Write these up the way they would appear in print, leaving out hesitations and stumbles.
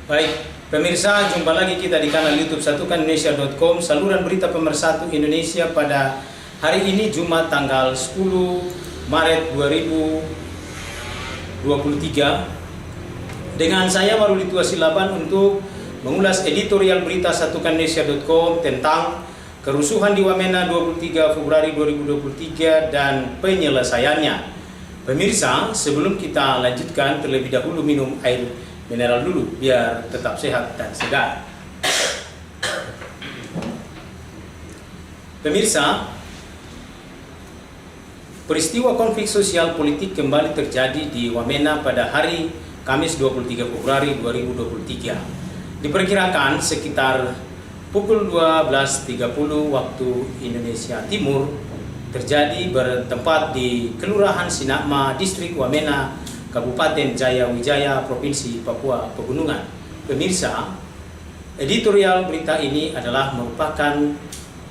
Baik, pemirsa, jumpa lagi kita di kanal YouTube satukanindonesia.com, saluran berita pemersatu Indonesia pada hari ini Jumat tanggal 10 Maret 2023. Dengan saya Maruli Tuasilaban untuk mengulas editorial berita satukanindonesia.com tentang kerusuhan di Wamena 23 Februari 2023 dan penyelesaiannya. Pemirsa, sebelum kita lanjutkan, terlebih dahulu minum air mineral dulu biar tetap sehat dan segar. Pemirsa, peristiwa konflik sosial politik kembali terjadi di Wamena pada hari Kamis 23 Februari 2023. Diperkirakan sekitar pukul 12.30 waktu Indonesia Timur terjadi bertempat di Kelurahan Sinakma, Distrik Wamena, Kabupaten Jaya Wijaya, Provinsi Papua Pegunungan. Pemirsa, editorial berita ini adalah merupakan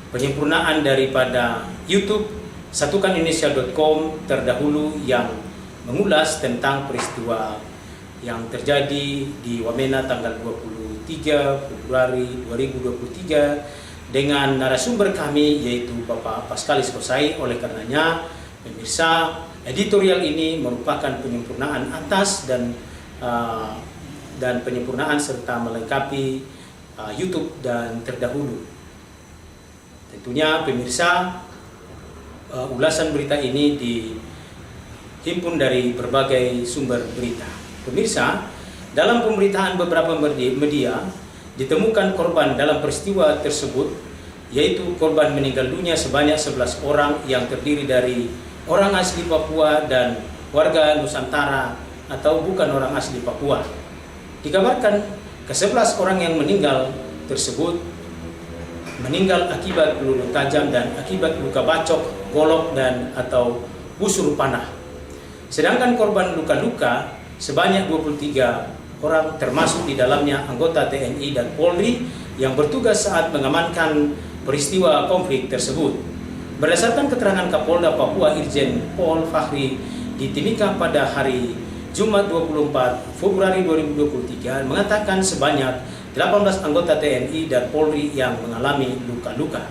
penyempurnaan daripada YouTube satukanindonesia.com terdahulu yang mengulas tentang peristiwa yang terjadi di Wamena tanggal 23 Februari 2023 dengan narasumber kami yaitu Bapak Paskalis Kosai. Oleh karenanya, pemirsa, editorial ini merupakan penyempurnaan atas dan penyempurnaan serta melengkapi YouTube dan terdahulu. Tentunya pemirsa, ulasan berita ini dihimpun dari berbagai sumber berita. Pemirsa, dalam pemberitaan beberapa media ditemukan korban dalam peristiwa tersebut, yaitu korban meninggal dunia sebanyak 11 orang yang terdiri dari orang asli Papua dan warga Nusantara atau bukan orang asli Papua. Dikabarkan ke-11 orang yang meninggal tersebut meninggal akibat peluru tajam dan akibat luka bacok, golok dan atau busur panah. Sedangkan korban luka-luka sebanyak 23 orang, termasuk di dalamnya anggota TNI dan Polri yang bertugas saat mengamankan peristiwa konflik tersebut. Berdasarkan keterangan Kapolda Papua Irjen Pol Fahri di Timika pada hari Jumat 24 Februari 2023 mengatakan sebanyak 18 anggota TNI dan Polri yang mengalami luka-luka.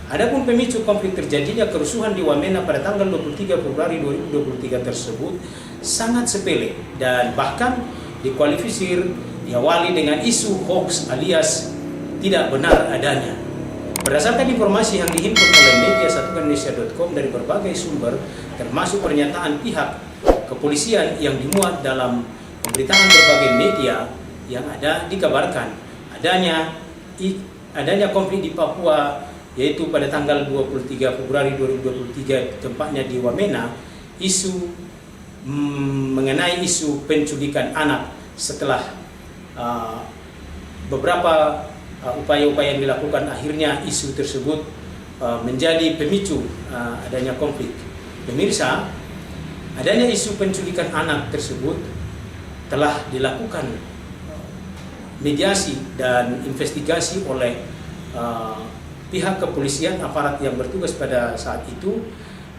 Adapun pemicu konflik terjadinya kerusuhan di Wamena pada tanggal 23 Februari 2023 tersebut sangat sepele dan bahkan dikualifikasi diawali dengan isu hoax alias tidak benar adanya. Berdasarkan informasi yang dihimpun oleh media satukanindonesia.com dari berbagai sumber, termasuk pernyataan pihak kepolisian yang dimuat dalam pemberitaan berbagai media yang ada, dikabarkan adanya konflik di Papua, yaitu pada tanggal 23 Februari 2023 tempatnya di Wamena, mengenai isu penculikan anak setelah beberapa upaya-upaya yang dilakukan, akhirnya isu tersebut menjadi pemicu adanya konflik. Pemirsa, adanya isu penculikan anak tersebut telah dilakukan mediasi dan investigasi oleh pihak kepolisian, aparat yang bertugas pada saat itu.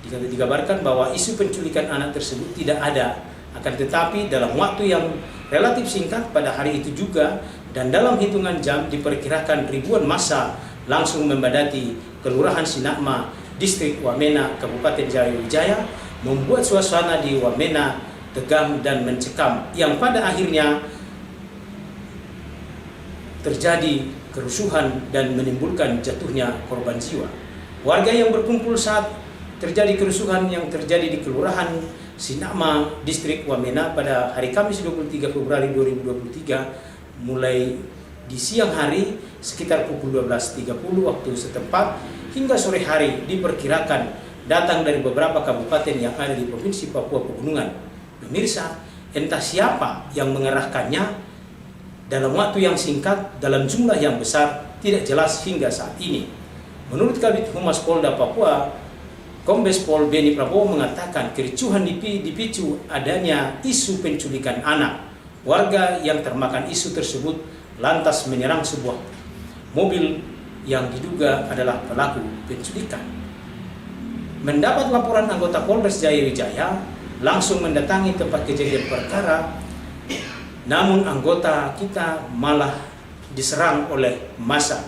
Dikabarkan bahwa isu penculikan anak tersebut tidak ada, akan tetapi dalam waktu yang relatif singkat pada hari itu juga dan dalam hitungan jam diperkirakan ribuan massa langsung membadati Kelurahan Sinakma, Distrik Wamena, Kabupaten Jaya Wijaya, membuat suasana di Wamena tegang dan mencekam yang pada akhirnya terjadi kerusuhan dan menimbulkan jatuhnya korban jiwa. Warga yang berkumpul saat terjadi kerusuhan yang terjadi di Kelurahan Sinakma, Distrik Wamena pada hari Kamis 23 Februari 2023 mulai di siang hari sekitar pukul 12.30 waktu setempat hingga sore hari diperkirakan datang dari beberapa kabupaten yang ada di Provinsi Papua Pegunungan. Pemirsa, entah siapa yang mengerahkannya dalam waktu yang singkat dalam jumlah yang besar tidak jelas hingga saat ini. Menurut Kabid Humas Polda Papua, Kombes Pol Beni Prabowo mengatakan kericuhan dipicu adanya isu penculikan anak. Warga yang termakan isu tersebut lantas menyerang sebuah mobil yang diduga adalah pelaku penculikan. Mendapat laporan anggota Polres Jaya Wijaya langsung mendatangi tempat kejadian perkara namun anggota kita malah diserang oleh massa.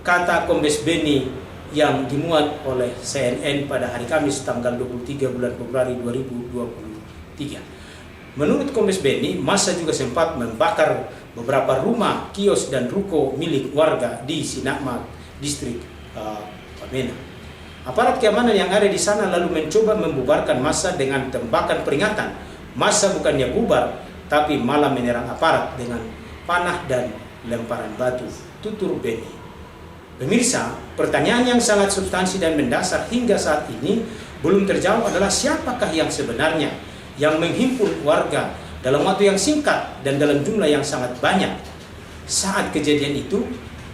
Kata Kombes Beni yang dimuat oleh CNN pada hari Kamis tanggal 23 bulan Februari 2023. Menurut Kombes Beni, massa juga sempat membakar beberapa rumah, kios dan ruko milik warga di Sinagma, distrik Wamena. Aparat keamanan yang ada di sana lalu mencoba membubarkan massa dengan tembakan peringatan. Massa bukannya bubar, tapi malah menyerang aparat dengan panah dan lemparan batu, tutur Beni. Pemirsa, pertanyaan yang sangat substansi dan mendasar hingga saat ini belum terjawab adalah siapakah yang sebenarnya yang menghimpun warga dalam waktu yang singkat dan dalam jumlah yang sangat banyak. Saat kejadian itu,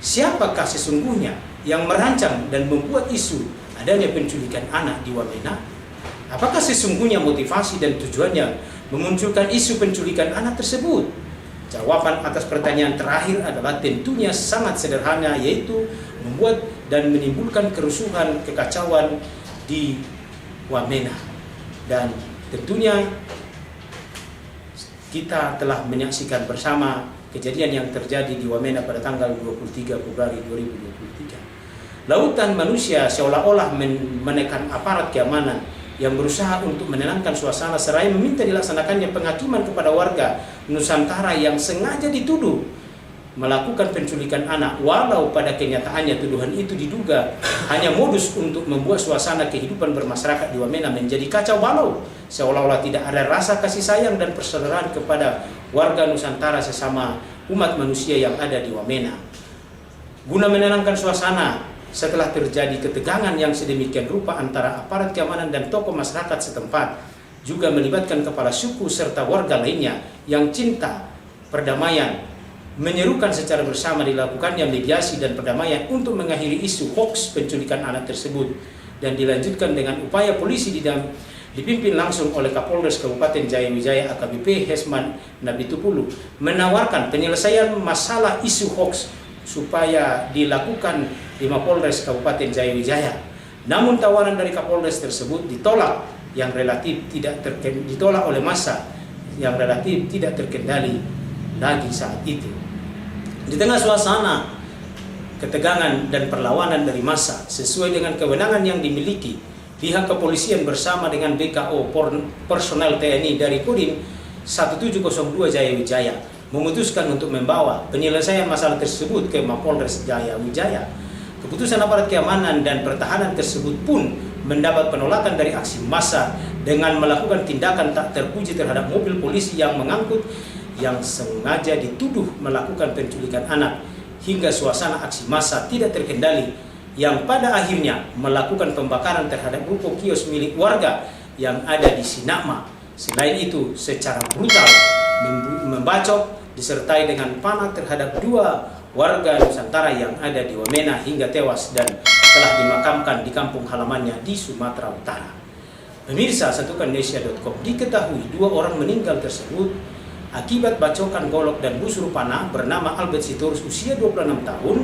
siapakah sesungguhnya yang merancang dan membuat isu adanya penculikan anak di Wamena? Apakah sesungguhnya motivasi dan tujuannya memunculkan isu penculikan anak tersebut? Jawaban atas pertanyaan terakhir adalah tentunya sangat sederhana, yaitu membuat dan menimbulkan kerusuhan, kekacauan di Wamena. Dan tentunya kita telah menyaksikan bersama kejadian yang terjadi di Wamena pada tanggal 23 Februari 2023. Lautan manusia seolah-olah menekan aparat keamanan yang berusaha untuk menenangkan suasana seraya meminta dilaksanakannya penghakiman kepada warga Nusantara yang sengaja dituduh melakukan penculikan anak, walau pada kenyataannya tuduhan itu diduga hanya modus untuk membuat suasana kehidupan bermasyarakat di Wamena menjadi kacau balau, seolah-olah tidak ada rasa kasih sayang dan persaudaraan kepada warga Nusantara sesama umat manusia yang ada di Wamena. Guna menenangkan suasana setelah terjadi ketegangan yang sedemikian rupa antara aparat keamanan dan tokoh masyarakat setempat, juga melibatkan kepala suku serta warga lainnya yang cinta perdamaian, menyerukan secara bersama dilakukannya mediasi dan perdamaian untuk mengakhiri isu hoaks penculikan anak tersebut, dan dilanjutkan dengan upaya polisi dipimpin langsung oleh Kapolres Kabupaten Jayawijaya AKBP Hesman Nabitupulu menawarkan penyelesaian masalah isu hoaks supaya dilakukan di Mapolres Kabupaten Jayawijaya. Namun tawaran dari Kapolres tersebut ditolak ditolak oleh massa yang relatif tidak terkendali lagi saat itu. Di tengah suasana ketegangan dan perlawanan dari massa sesuai dengan kewenangan yang dimiliki, pihak kepolisian bersama dengan BKO personel TNI dari Kodim 1702 Jayawijaya memutuskan untuk membawa penyelesaian masalah tersebut ke Mapolres Jayawijaya. Keputusan aparat keamanan dan pertahanan tersebut pun mendapat penolakan dari aksi massa dengan melakukan tindakan tak terpuji terhadap mobil polisi yang mengangkut yang sengaja dituduh melakukan penculikan anak, hingga suasana aksi massa tidak terkendali yang pada akhirnya melakukan pembakaran terhadap ruko kios milik warga yang ada di Sinagma. Selain itu, secara brutal membacok disertai dengan panah terhadap dua warga Nusantara yang ada di Wamena hingga tewas dan telah dimakamkan di kampung halamannya di Sumatera Utara. Pemirsa, satukanindonesia.com, diketahui dua orang meninggal tersebut akibat bacokan golok dan busur panah bernama Albert Sitorus usia 26 tahun,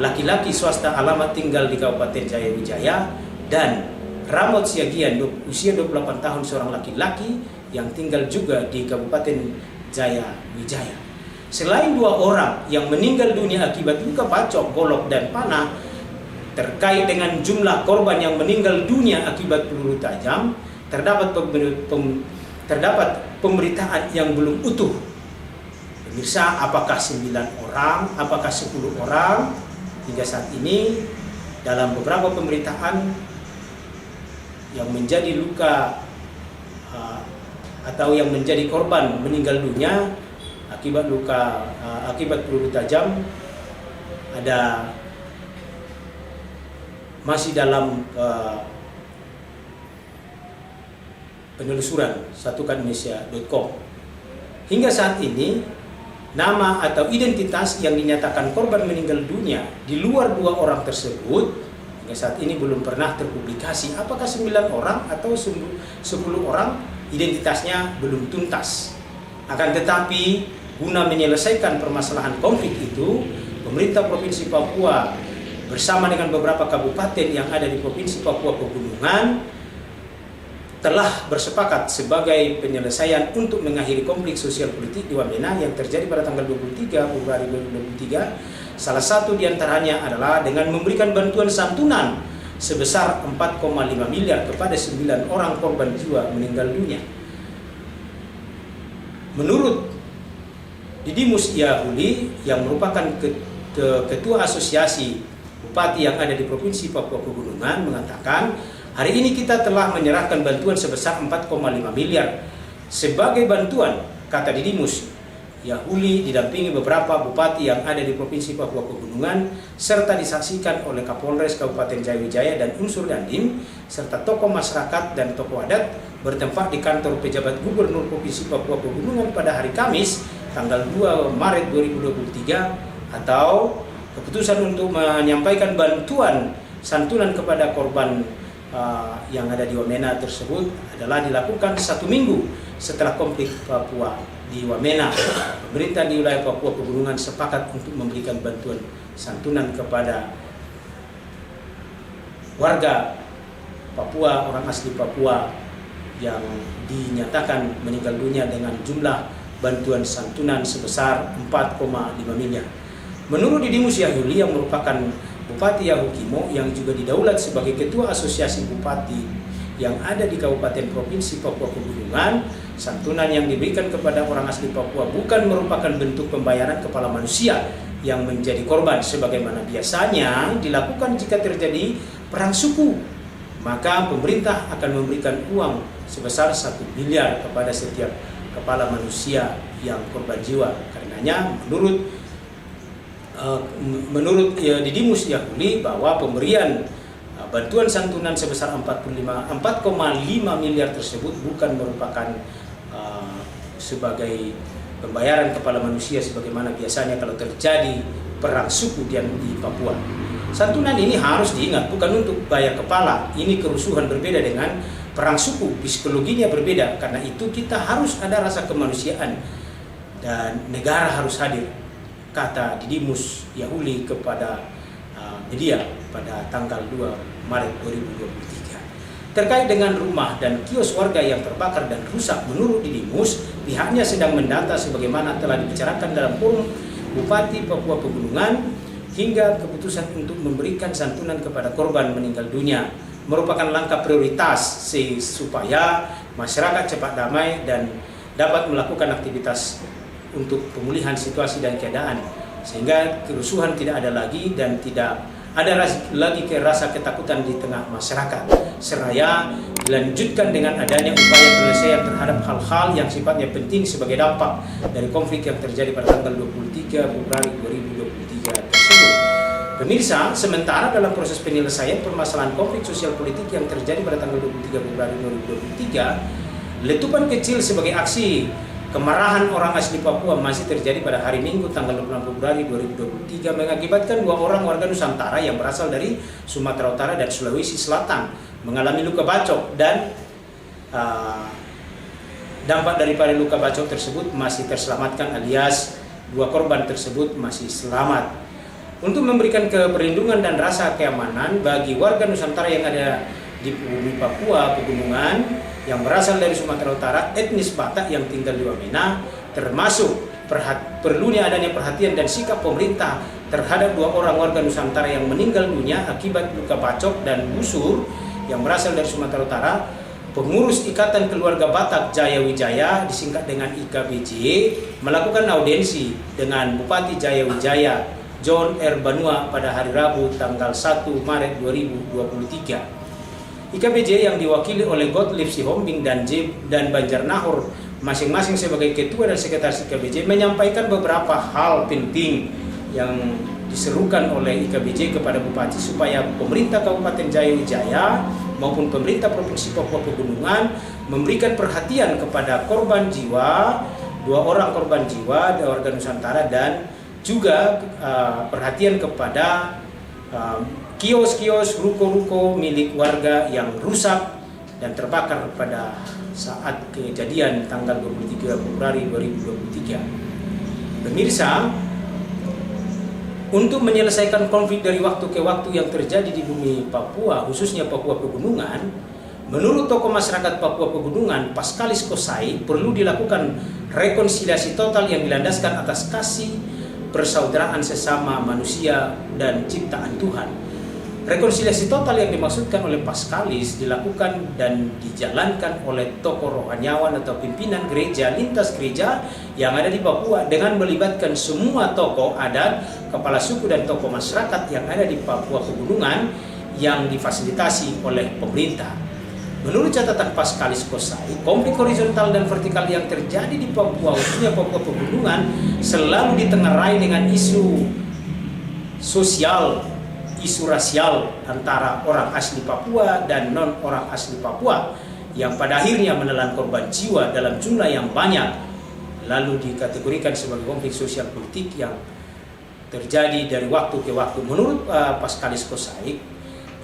laki-laki swasta alamat tinggal di Kabupaten Jayawijaya, dan Ramot Siagian usia 28 tahun seorang laki-laki yang tinggal juga di Kabupaten Jayawijaya. Selain dua orang yang meninggal dunia akibat luka bacok, golok, dan panah, terkait dengan jumlah korban yang meninggal dunia akibat peluru tajam, terdapat pemberitaan yang belum utuh. Pemirsa, apakah 9 orang, apakah 10 orang? Hingga saat ini dalam beberapa pemberitaan yang menjadi luka atau yang menjadi korban meninggal dunia akibat peluru tajam ada masih dalam penelusuran satukanindonesia.com. Hingga saat ini nama atau identitas yang dinyatakan korban meninggal dunia di luar dua orang tersebut hingga saat ini belum pernah terpublikasi. Apakah 9 orang atau 10 orang, identitasnya belum tuntas. Akan tetapi guna menyelesaikan permasalahan konflik itu, pemerintah Provinsi Papua bersama dengan beberapa kabupaten yang ada di Provinsi Papua Pegunungan telah bersepakat sebagai penyelesaian untuk mengakhiri konflik sosial politik di Wamena yang terjadi pada tanggal 23 Februari 2023. Salah satu diantaranya adalah dengan memberikan bantuan santunan sebesar 4,5 miliar kepada 9 orang korban jiwa meninggal dunia. Menurut Didimus Yahuli yang merupakan Ketua Asosiasi Bupati yang ada di Provinsi Papua Pegunungan mengatakan, hari ini kita telah menyerahkan bantuan sebesar 4,5 miliar. Sebagai bantuan, kata Didimus Yahuli didampingi beberapa bupati yang ada di Provinsi Papua Pegunungan serta disaksikan oleh Kapolres Kabupaten Jayawijaya dan unsur Dandim serta tokoh masyarakat dan tokoh adat bertempat di kantor pejabat Gubernur Provinsi Papua Pegunungan pada hari Kamis tanggal 2 Maret 2023 atau keputusan untuk menyampaikan bantuan santunan kepada korban yang ada di Wamena tersebut adalah dilakukan 1 minggu setelah konflik Papua di Wamena. Pemerintah di wilayah Papua Pegunungan sepakat untuk memberikan bantuan santunan kepada warga Papua, orang asli Papua yang dinyatakan meninggal dunia dengan jumlah bantuan santunan sebesar 4,5 miliar. Menurut Didimus Yahuli yang merupakan Bupati Yahukimo yang juga didaulat sebagai Ketua Asosiasi Bupati yang ada di Kabupaten Provinsi Papua Pegunungan, santunan yang diberikan kepada orang asli Papua bukan merupakan bentuk pembayaran kepala manusia yang menjadi korban sebagaimana biasanya dilakukan jika terjadi perang suku. Maka pemerintah akan memberikan uang sebesar 1 miliar kepada setiap kepala manusia yang korban jiwa. Karenanya menurut Didimus Yahuli bahwa pemberian bantuan santunan sebesar 4,5 miliar tersebut bukan merupakan sebagai pembayaran kepala manusia sebagaimana biasanya kalau terjadi perang suku di Papua. Santunan ini harus diingat bukan untuk bayar kepala. Ini kerusuhan berbeda dengan perang suku, psikologinya berbeda. Karena itu kita harus ada rasa kemanusiaan dan negara harus hadir, kata Didimus Yahuli kepada media pada tanggal 2 Maret 2023. Terkait dengan rumah dan kios warga yang terbakar dan rusak, menurut Didimus, pihaknya sedang mendata sebagaimana telah dibicarakan dalam forum Bupati Papua Pegunungan hingga keputusan untuk memberikan santunan kepada korban meninggal dunia merupakan langkah prioritas supaya masyarakat cepat damai dan dapat melakukan aktivitas untuk pemulihan situasi dan keadaan sehingga kerusuhan tidak ada lagi dan tidak ada lagi rasa ketakutan di tengah masyarakat, seraya dilanjutkan dengan adanya upaya penyelesaian terhadap hal-hal yang sifatnya penting sebagai dampak dari konflik yang terjadi pada tanggal 23 Februari 2023 tersebut. Pemirsa, sementara dalam proses penyelesaian permasalahan konflik sosial politik yang terjadi pada tanggal 23 Februari 2023, letupan kecil sebagai aksi kemarahan orang asli Papua masih terjadi pada hari Minggu tanggal 26 Februari 2023 mengakibatkan 2 orang warga Nusantara yang berasal dari Sumatera Utara dan Sulawesi Selatan mengalami luka bacok dan dampak daripada luka bacok tersebut masih terselamatkan alias 2 korban tersebut masih selamat. Untuk memberikan perlindungan dan rasa keamanan bagi warga Nusantara yang ada di bumi Papua Pegunungan yang berasal dari Sumatera Utara, etnis Batak yang tinggal di Wamena, termasuk perlunya adanya perhatian dan sikap pemerintah terhadap 2 orang warga Nusantara yang meninggal dunia akibat luka bacok dan busur yang berasal dari Sumatera Utara. Pengurus Ikatan Keluarga Batak Jayawijaya disingkat dengan IKBJ melakukan audiensi dengan Bupati Jayawijaya John R. Banua pada hari Rabu tanggal 1 Maret 2023. IKBJ yang diwakili oleh Gottlieb Sihombing dan Banjar Nahor masing-masing sebagai ketua dan sekretaris IKBJ menyampaikan beberapa hal penting yang diserukan oleh IKBJ kepada Bupati supaya pemerintah Kabupaten Jayawijaya maupun pemerintah Provinsi Papua Pegunungan memberikan perhatian kepada korban jiwa, 2 orang korban jiwa warga Nusantara dan juga perhatian kepada kios-kios, ruko-ruko milik warga yang rusak dan terbakar pada saat kejadian tanggal 23 Februari 2023. Pemirsa, untuk menyelesaikan konflik dari waktu ke waktu yang terjadi di bumi Papua, khususnya Papua Pegunungan, Menurut tokoh masyarakat Papua Pegunungan, Pascalis Kosai, perlu dilakukan rekonsiliasi total yang dilandaskan atas kasih persaudaraan sesama manusia dan ciptaan Tuhan. Rekonsiliasi total yang dimaksudkan oleh Pascalis dilakukan dan dijalankan oleh tokoh rohaniawan atau pimpinan gereja lintas gereja yang ada di Papua dengan melibatkan semua tokoh adat, kepala suku dan tokoh masyarakat yang ada di Papua Pegunungan yang difasilitasi oleh pemerintah. Menurut catatan Pascalis Kosai, konflik horizontal dan vertikal yang terjadi di Papua, khususnya Papua Pegunungan, selalu ditengarai dengan isu sosial, isu rasial antara orang asli Papua dan non orang asli Papua yang pada akhirnya menelan korban jiwa dalam jumlah yang banyak, lalu dikategorikan sebagai konflik sosial politik yang terjadi dari waktu ke waktu. Menurut Pascalis Kosai,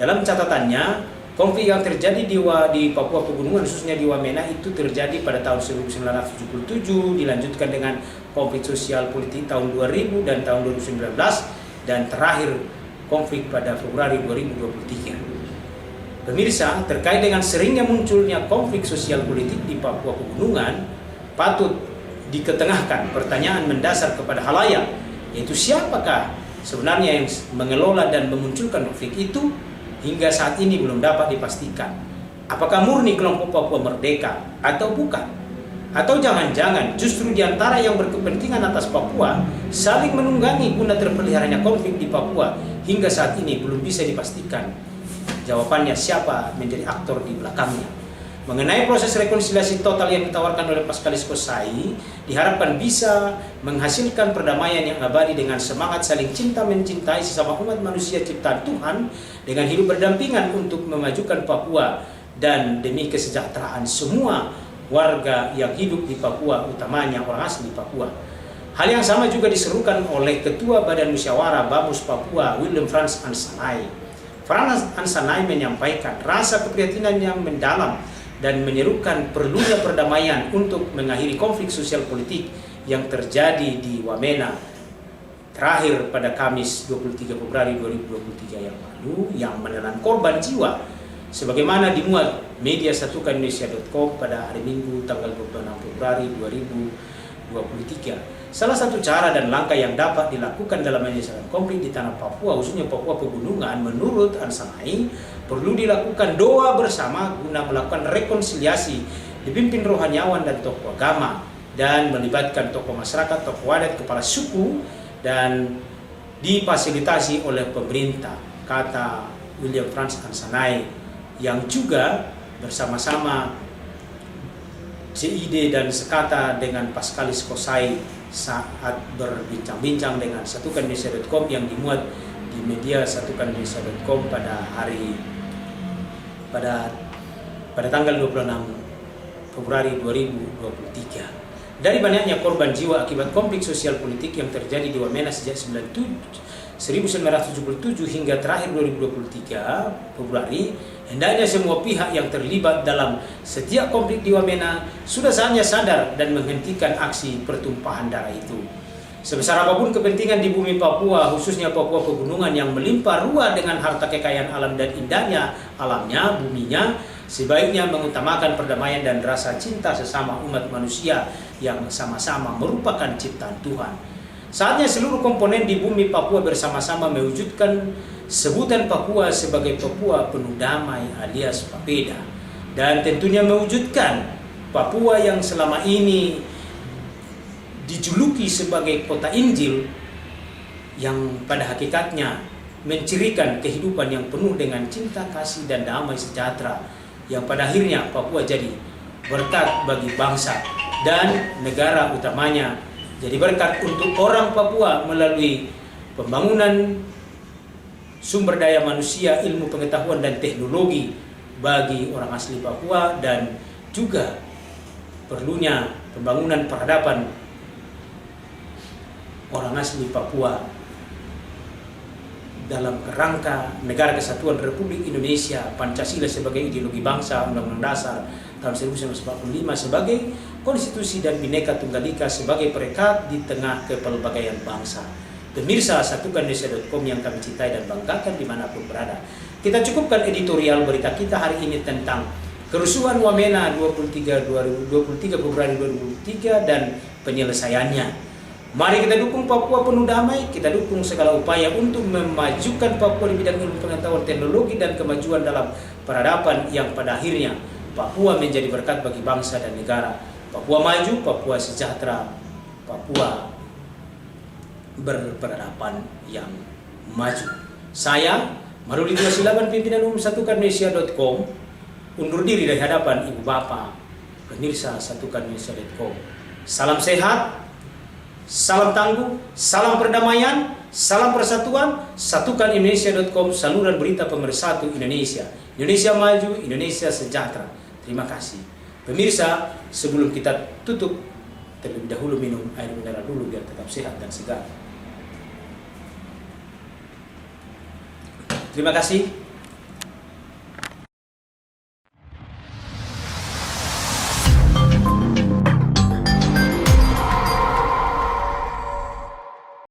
dalam catatannya, konflik yang terjadi di Papua Pegunungan, khususnya di Wamena, itu terjadi pada tahun 1977, dilanjutkan dengan konflik sosial politik tahun 2000 dan tahun 2019, dan terakhir konflik pada Februari 2023. Pemirsa, terkait dengan seringnya munculnya konflik sosial politik di Papua Pegunungan, patut diketengahkan pertanyaan mendasar kepada halayak, yaitu siapakah sebenarnya yang mengelola dan memunculkan konflik itu. Hingga saat ini belum dapat dipastikan apakah murni kelompok Papua Merdeka atau bukan, atau jangan-jangan justru diantara yang berkepentingan atas Papua saling menunggangi guna terpeliharanya konflik di Papua. Hingga saat ini belum bisa dipastikan jawabannya siapa menjadi aktor di belakangnya. Mengenai proses rekonsiliasi total yang ditawarkan oleh Pascalis Kosai, diharapkan bisa menghasilkan perdamaian yang abadi dengan semangat saling cinta mencintai sesama umat manusia ciptaan Tuhan, dengan hidup berdampingan untuk memajukan Papua dan demi kesejahteraan semua warga yang hidup di Papua, utamanya orang asli Papua. Hal yang sama juga diserukan oleh Ketua Badan Musyawarah Bamus Papua, William Frans Ansanai. Frans Ansanai menyampaikan rasa keprihatinan yang mendalam dan menyerukan perlunya perdamaian untuk mengakhiri konflik sosial politik yang terjadi di Wamena terakhir pada Kamis 23 Februari 2023 yang lalu, yang menelan korban jiwa sebagaimana dimuat media satukanindonesia.com pada hari Minggu tanggal 26 Februari 2023. Salah satu cara dan langkah yang dapat dilakukan dalam menyelesaikan konflik di tanah Papua, khususnya Papua Pegunungan, menurut Ansanai, perlu dilakukan doa bersama guna melakukan rekonsiliasi dipimpin rohaniawan dan tokoh agama, dan melibatkan tokoh masyarakat, tokoh adat, kepala suku, dan difasilitasi oleh pemerintah, kata William Frans Ansanai, yang juga bersama-sama CID dan sekata dengan Pascalis Kosai saat berbincang-bincang dengan satukanindonesia.com yang dimuat di media satukanindonesia.com pada tanggal 26 Februari 2023. Dari banyaknya korban jiwa akibat konflik sosial politik yang terjadi di Wamena sejak 1977 hingga terakhir 2023 Februari, hendaknya semua pihak yang terlibat dalam setiap konflik di Wamena sudah saatnya sadar dan menghentikan aksi pertumpahan darah itu. Sebesar apapun kepentingan di bumi Papua, khususnya Papua Pegunungan yang melimpah ruah dengan harta kekayaan alam dan indahnya alamnya, buminya, sebaiknya mengutamakan perdamaian dan rasa cinta sesama umat manusia yang sama-sama merupakan ciptaan Tuhan. Saatnya seluruh komponen di bumi Papua bersama-sama mewujudkan sebutan Papua sebagai Papua penuh damai alias Papeda, dan tentunya mewujudkan Papua yang selama ini dijuluki sebagai kota Injil, yang pada hakikatnya mencirikan kehidupan yang penuh dengan cinta kasih dan damai sejahtera, yang pada akhirnya Papua jadi berkat bagi bangsa dan negara, utamanya jadi berkat untuk orang Papua melalui pembangunan sumber daya manusia, ilmu pengetahuan dan teknologi bagi orang asli Papua, dan juga perlunya pembangunan peradaban orang asli Papua dalam kerangka Negara Kesatuan Republik Indonesia, Pancasila sebagai ideologi bangsa, Undang-Undang Dasar tahun 1945 sebagai konstitusi, dan Bhinneka Tunggal Ika sebagai perekat di tengah kepelbagaian bangsa. Pemirsa satukanindonesia.com yang kami cintai dan banggakan dimanapun berada, kita cukupkan editorial berita kita hari ini tentang Kerusuhan Wamena 23 Februari 2023 dan penyelesaiannya. Mari kita dukung Papua penuh damai, kita dukung segala upaya untuk memajukan Papua di bidang ilmu pengetahuan teknologi dan kemajuan dalam peradaban yang pada akhirnya Papua menjadi berkat bagi bangsa dan negara. Papua maju, Papua sejahtera, Papua berperadaban yang maju. Saya, Maruli Silaban, pimpinan umum satukanmalaysia.com, undur diri dari hadapan Ibu Bapak, pemirsa satukanmalaysia.com. Salam sehat, salam tangguh, salam perdamaian, salam persatuan. Satukanindonesia.com, saluran berita pemersatu Indonesia. Indonesia maju, Indonesia sejahtera. Terima kasih. Pemirsa, sebelum kita tutup, terlebih dahulu minum air mineral dulu biar tetap sehat dan segar. Terima kasih.